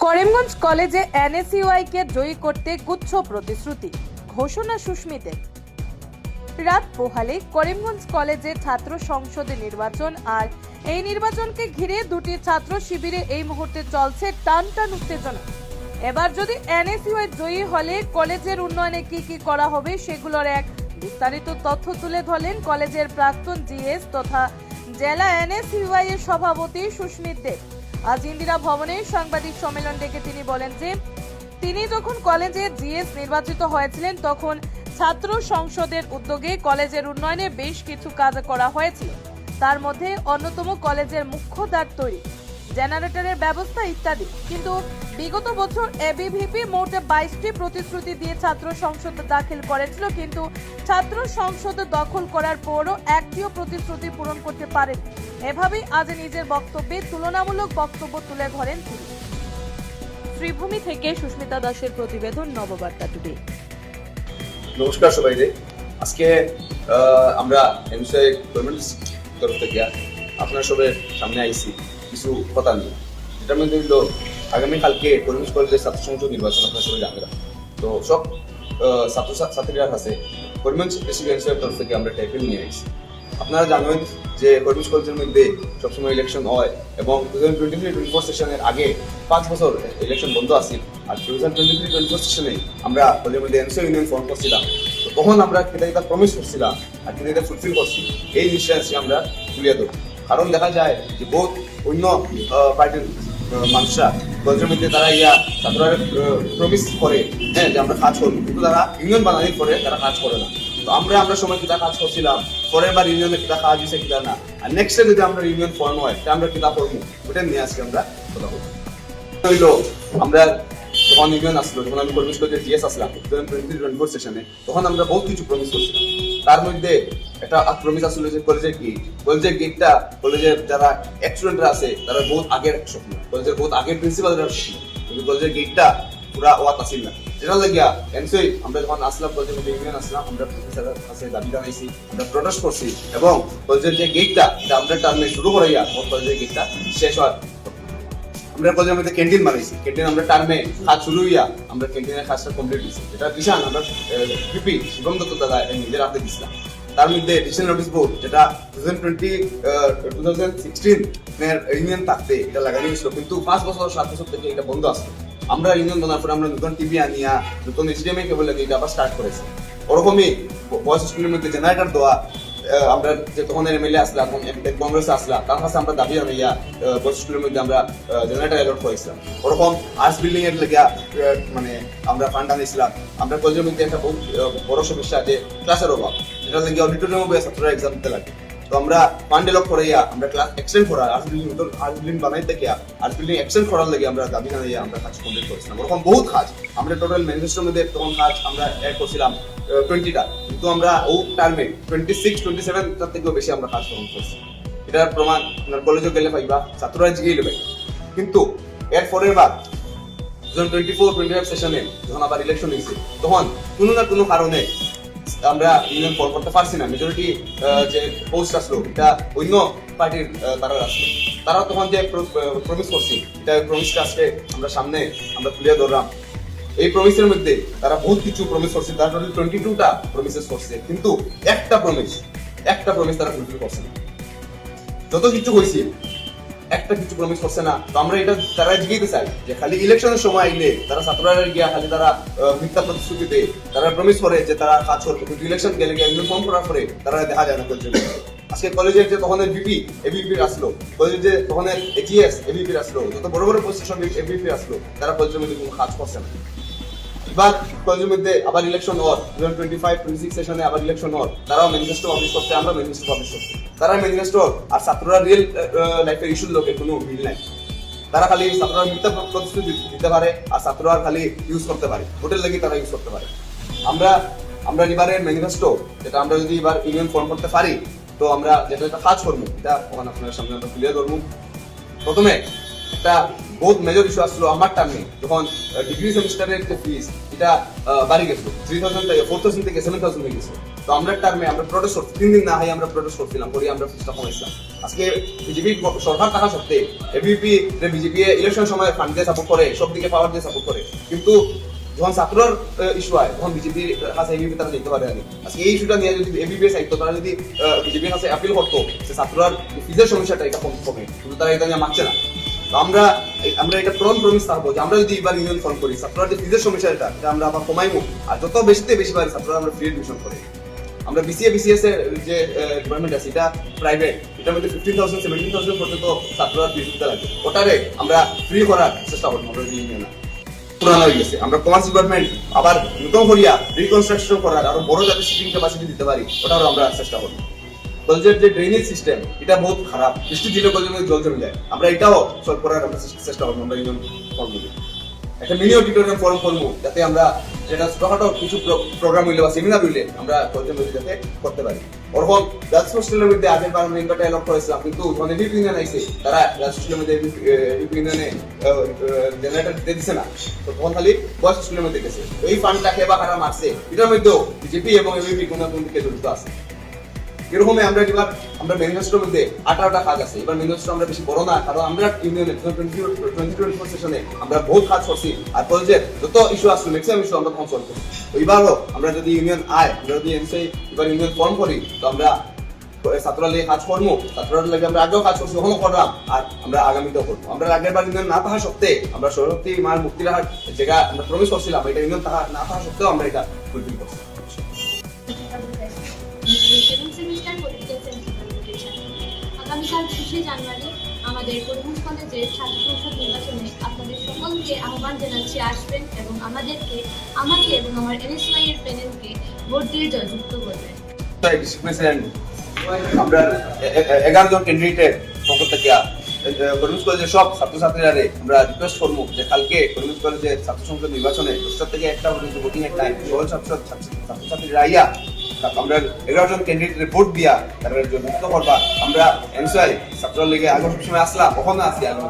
করিমগঞ্জ কলেজে এনএসইউআই কে জয়ী করতে গুচ্ছ প্রতিশ্রুতি, ঘোষণা সুস্মিতের। রাত পোহালে করিমগঞ্জ কলেজে ছাত্র সংসদে নির্বাচন, আর এই নির্বাচনকে ঘিরে দুটি ছাত্র শিবিরে এই মুহূর্তে চলছে টানটান উত্তেজনা। এবার যদি এনএসইউআই জয়ী হলে কলেজের উন্নয়নে কি কি করা হবে সেগুলোর এক বিস্তারিত তথ্য তুলে ধরলেন কলেজের প্রাক্তন জিএস তথা জেলা এনএসইউআই এর সভাপতি সুস্মিত দেব। আজ ইন্দিরা ভবনে সাংবাদিক সম্মেলন ডেকে তিনি বলেন যে তিনি যখন কলেজে জিএস নির্বাচিত হয়েছিলেন তখন ছাত্র সংসদের উদ্যোগে কলেজের উন্নয়নে বেশ কিছু কাজ করা হয়েছিল। তার মধ্যে অন্যতম কলেজের মুখ্য দ্বার তৈরি, জেনারেটরের ব্যবস্থা ইত্যাদি। কিন্তু বিগত বছর এবিভিপি মোট 22টি প্রতিশ্রুতি দিয়ে ছাত্র সংসদ দাখিল করেছিল, কিন্তু ছাত্র সংসদ দখল করার পরও একটিও প্রতিশ্রুতি পূরণ করতে পারেন। এভাবেই আজ নিজের বক্তব্যে তুলনামূলক বক্তব্য তুলে ধরেন তিনি। শ্রীভূমি থেকে সুস্মিতা দাসের প্রতিবেদন, নববার্তা টুডে। নমস্কার সবাইকে। আজকে আমরা এনএসইউআই গভর্নমেন্ট তরফ থেকে আপনার সবের সামনে আইছি কিছু কথা নিয়ে, যেটার মধ্যে হইল আগামীকালকে করিমগঞ্জ কলেজের ছাত্র সংসদ নির্বাচন আপনার সবাই জানেন। তো সব ছাত্রছাত্রীরা কাছে করিমগঞ্জ এনএসইউআই তরফ থেকে আমরা টাইপেল নিয়ে আইছি। আপনারা জানেন যে করিমগঞ্জ কলেজের মধ্যে সবসময় ইলেকশন হয় এবং 2023-24 সেশনের আগে 5 বছর ইলেকশন বন্ধ আছে। আর 2023-24 সেশনে আমরা কলেজের মধ্যে এনএসইউআই ইউনিয়ন ফর্ম করছিলাম। তো তখন আমরা কেটা প্রমিস করছিলাম আর কেটা ফুলফিল করছি, এই জিনিসটা আমরা তুলিয়ে দেবো। কারণ দেখা যায় যে বহুত অন্য পার্টির মানুষরা কলেজের মধ্যে তারা ছাত্ররা প্রমিস করে যে আমরা কাজ করবো, কিন্তু তারা ইউনিয়ন বানানোর পরে তারা কাজ করে না। তো আমরা সময় কিতা কাজ করছিলাম, পরের বার ইউনিয়নে কিতা কাজ হয়েছে কিতা না, আর নেক্সট যদি আমরা ইউনিয়ন ফর্ম হয় আমরা কিতা করবো, ওটা নিয়ে আজকে আমরা কথা বলবো। হইলো আমরা যখন ইউনিয়ন আসলো, যখন আমি করিমগঞ্জ কলেজের জিএস আসলাম 2023-24 সেশনে, তখন আমরা বহুত কিছু প্রমিস করছিলাম। তার মধ্যে একটা প্রমিস আসলো যে কলেজের গেটটা কলেজের যারা স্টুডেন্টরা আছে তারা বহুত আগের স্বপ্ন, কলেজের বহুত আগের প্রিন্সিপালরা স্বপ্ন, কিন্তু কলেজের গেটটা পুরা ওয়াত আসিল না। যেটা লাগিয়া এনএসইউআই আমরা যখন আসলাম কলেজের মধ্যে ইউনিয়ন আসলাম, আমরা প্রফেসরের কাছে দাবি জানাইছি, আমরা প্রোটেস্ট করছি এবং কলেজের যে গেটটা এটা আমরা টার্মে শুরু করাইয়া কলেজের গেটটা শেষ হওয়ার আমরা কলেজের মধ্যে ক্যান্টিন বানাইছি। ক্যান্টিন আমরা টার্মে কাজ শুরু হইয়া আমরা ক্যান্টিনের কাজটা কমপ্লিট দিচ্ছি। এটা বিশাল আমরা পিপি শিবম দত্ত দাদা নিজের হাতে দিচ্ছিলাম। তার মধ্যে ডিসিশন নোটিস বোর্ড যেটা 2016 ইউনিয়ন থাকতে এটা লাগানো হয়েছিল, কিন্তু 5 বছর 7 বছর থেকে এটা বন্ধ আছে। আমরা ইউনিয়ন বানার পরে আমরা নতুন টিভি আনিয়া নতুন এইচডিএমআই কেবল লাগিয়ে এটা আবার স্টার্ট করেছি। ওরকমই বয়স স্কুলের মধ্যে জেনারেটর দেওয়া, আমরা যে তখন এমএলএ আসলাম কংগ্রেসে আসলাম, তার কাছে আমরা দাবি জানাইয়া বয়স স্কুলের মধ্যে আমরা জেনারেটর অ্যালট করেছিলাম। ওরকম আর্টস বিল্ডিং এর লেগে মানে আমরা ফান্ড আনিয়েছিলাম। আমরা কলেজের মধ্যে একটা বহুত বড় সমস্যা যে ক্লাসের অভাব, যেটা লেগে অডিটোরিয়ামে ছাত্ররা এক্সাম দিতে লাগে। তো আমরা ফান্ড এলট করাইয়া আমরা ক্লাস এক্সটেন্ড করার আর্টস বিল্ডিং বানাই থেকে আর্টস বিল্ডিং এক্সটেন্ড করার লেগে আমরা দাবি জানাইয়া আমরা কাজ কমপ্লিট করেছিলাম। ওরকম বহুত কাজ আমরা টোটাল ম্যানিফেস্টোর মধ্যে তখন কাজ আমরা অ্যাড করছিলাম 20টা, কিন্তু আমরা ও টার্মে 26-27 তার থেকেও বেশি আমরা কাজ গ্রহণ করছি। এটার প্রমাণ আপনার কলেজে গেলে পাইবা, ছাত্ররা জিগিয়ে নেবে। কিন্তু এর পরের বার 2024-25 সেশনে যখন আবার ইলেকশন হয়েছে, তখন কোনো না কোনো কারণে আমরা ইউনিয়ন ফর্ম করতে পারছি না। মেজরিটি যে পোস্ট আসলো এটা অন্য পার্টির তারা আসলো। তারা তখন যে প্রমিস করছি, এটা প্রমিসটা আজকে আমরা সামনে আমরা তুলে ধরলাম। এই প্রমিসের মধ্যে তারা বহুত কিছু প্রমিস করছে, তারা টোটাল 22টা প্রমিসেস করছে, কিন্তু একটা প্রমিস তারা ফুলফিল করছে না। যত কিছু হয়েছে একটা কিছু প্রমিস করছে না। তো আমরা এটা তারা জিজ্ঞাসা চাই যে খালি ইলেকশনের সময় আইলে তারা ছাত্ররা গিয়া খালি তারা মিথ্যা প্রতিশ্রুতি দেয়, তারা প্রমিস করে যে তারা কাজ করবে, কিন্তু ইলেকশন গেলে গিয়ে ইউনিফর্ম করার পরে তারা দেখা যায় না করছে। আজকে কলেজের যে তখনের ভিপি এবিপি আসলো, কলেজের যে তখনের এজিএস এবিপি আসলো, যত বড় বড় পজিশন এবিপি আসলো, তারা কলেজের মধ্যে কোনো কাজ করছে না। এবার কলেজের মধ্যে আবার ইলেকশন হওয়ার 2025-26 সেশনে আবার ইলেকশন হওয়ার, তারাও ম্যানিফেস্টো পাবলিশ করছে, আমরা ম্যানিফেস্টো পাবলিশ করছি। তারা ম্যানিফেস্টো আর ছাত্ররা রিয়েল লাইফের ইস্যুর লোকে কোনো মিল নাই। তারা খালি ছাত্ররা মিথ্যা প্রতিশ্রুতি দিতে পারে আর ছাত্ররা খালি ইউজ করতে পারে, হোটেল লেগে তারা ইউজ করতে পারে। আমরা এবারের ম্যানিফেস্টো যেটা আমরা যদি এবার ইউনিয়ন ফর্ম করতে পারি, তো আমরা যেটা একটা কাজ করবো এটা ওখানে আপনার সামনে আমরা তুলে ধরবো। প্রথমে একটা বহুত মেজর ইস্যু আসলো আমার টার্মে, যখন ডিগ্রি সেমিস্টারের যে ফিস এটা বাড়ি গেছিল 3,000 থেকে 4,000 থেকে 7,000 হয়ে গেছে। তো আমরা টার্মে আমরা প্রোটেস্ট করছি 3 দিন না হয় আমরা প্রোটেস্ট করছিলাম পরে আমরা ফিসটা কমাইছিলাম আজকে বিজেপি সরকার থাকা সত্ত্বে এবিপি বিজেপি ইলেকশন সময় ফান্ড দিয়ে সাপোর্ট করে সব দিকে পাওয়ার দিয়ে সাপোর্ট করে কিন্তু যখন ছাত্রর ইস্যু হয় তখন বিজেপির কাছে এবিপি তারা যেতে পারে না আজকে এই ইস্যুটা নিয়ে যদি এবিপি সাহিত্য তারা যদি বিজেপির কাছে অ্যাপিল করতো যে ছাত্রর ফিজের সমস্যাটা এটা কমে কিন্তু তারা এটা নিয়ে মানছে না তো আমরা এটা প্রমিস থাকবো যে আমরা যদি এবার ইউনিয়ন ফর্ম করি ছাত্ররা যে ফিজের সমস্যা এটা আমরা আবার কমাইবো আর যত বেশিতে বেশি পারি ছাত্ররা আমরা ফ্রি এডমিশন করি আমরা বিসিএস এর যে ডিপার্টমেন্ট আছে এটা প্রাইভেট এটার মধ্যে 15,000 17,000 পর্যন্ত ছাত্ররা ফিজ দিতে লাগে ওটারে আমরা ফ্রি করার চেষ্টা করবো আমরা ইউনিয়নে পুরানো হয়ে গেছে আমরা কমার্স ডিপার্টমেন্ট আবার নতুন করিয়া রিকনস্ট্রাকশন করার আরো বড় যাতে সিটিং ক্যাপাসিটি দিতে পারি ওটারও আমরা চেষ্টা করবো কলেজের যে ড্রেনেজ সিস্টেম এটা বহুত খারাপ বৃষ্টি দিলে কলেজের মধ্যে জল জমে যায় আমরা এটাও সলভ করার আমরা চেষ্টা করবো আমরা ইউনিয়ন ফর্ম একটা মিনি অডিটোরিয়াম ফর্ম করবো যাতে আমরা যেটা ছোটখাটো কিছু প্রোগ্রাম হইলে বা সেমিনার হইলে আমরা কলেজের মধ্যে যাতে করতে পারি ওরকম গার্লস হোস্টেলের মধ্যে আগের বার আমরা ইনভার্টার এলট করেছিলাম কিন্তু মানে ডিপ ইউনিয়ন আইছে তারা গার্লস হোস্টেলের মধ্যে ডিপ ইউনিয়নে জেনারেটর দিতে দিছে না তো তখন খালি বয়েজ হোস্টেলের মধ্যে গেছে এই ফান্ডটাকে বা কারা মারছে এটার মধ্যেও বিজেপি এবং এবিপি কোনো দিকে জড়িত আছে এরকম আমরা ম্যানিফেস্টোর মধ্যে 18টা কাজ আছে এবার ম্যানিফেস্টো আমরা বেশি বড় না কারণ আমরা ইউনিয়নে 2024 সেশনে আমরা বহুত কাজ করছি আর কলেজের যত ইস্যু আসছে ম্যাক্সিমাম ইস্যু আমরা তখন সলভ করছি এবারও আমরা যদি ইউনিয়ন আমরা যদি এমসিআই এবার ইউনিয়ন ফর্ম করি তো আমরা ছাত্ররা লিগে কাজ করবো ছাত্ররা লাগে আমরা আগেও কাজ করছি ওখানেও করলাম আর আমরা আগামীতেও করবো আমরা আগের বার ইউনিয়ন না থাকা সত্ত্বে আমরা সরস্বতী মার মুক্তির হাট জায়গা আমরা প্রমিস করছিলাম এটা ইউনিয়ন না থাকা সত্ত্বেও আমরা এটা ফুলফিল করছি আগামীকাল 20শে জানুয়ারি আমাদের করিমগঞ্জ কলেজের ছাত্র সংসদ নির্বাচনে আপনাদের সকলকে আহ্বান জানাচ্ছি আসবেন এবং আমাকে এবং আমার এনএসওয়াই এর প্যানেলকে ভোট দিয়ে জয়যুক্ত করবেন। আমরা 11 জন ক্যান্ডিডেটের পক্ষ থেকে করিমগঞ্জ কলেজের সব ছাত্রছাত্রীরা আমরা রিকোয়েস্ট করবো যে কালকে করিমগঞ্জ কলেজের ছাত্র সংসদ নির্বাচনে 10টা থেকে 1টা পর্যন্ত ভোটিং এর টাইম সকল ছাত্রছাত্রীরা আইয়া আমরা 11 জন ক্যান্ডিডেটের ভোট দিয়া তারা জয়যুক্ত করবা আমরা এনসিআই ছাত্র লীগে আগে সময় আসলাম কখনো আসি আগে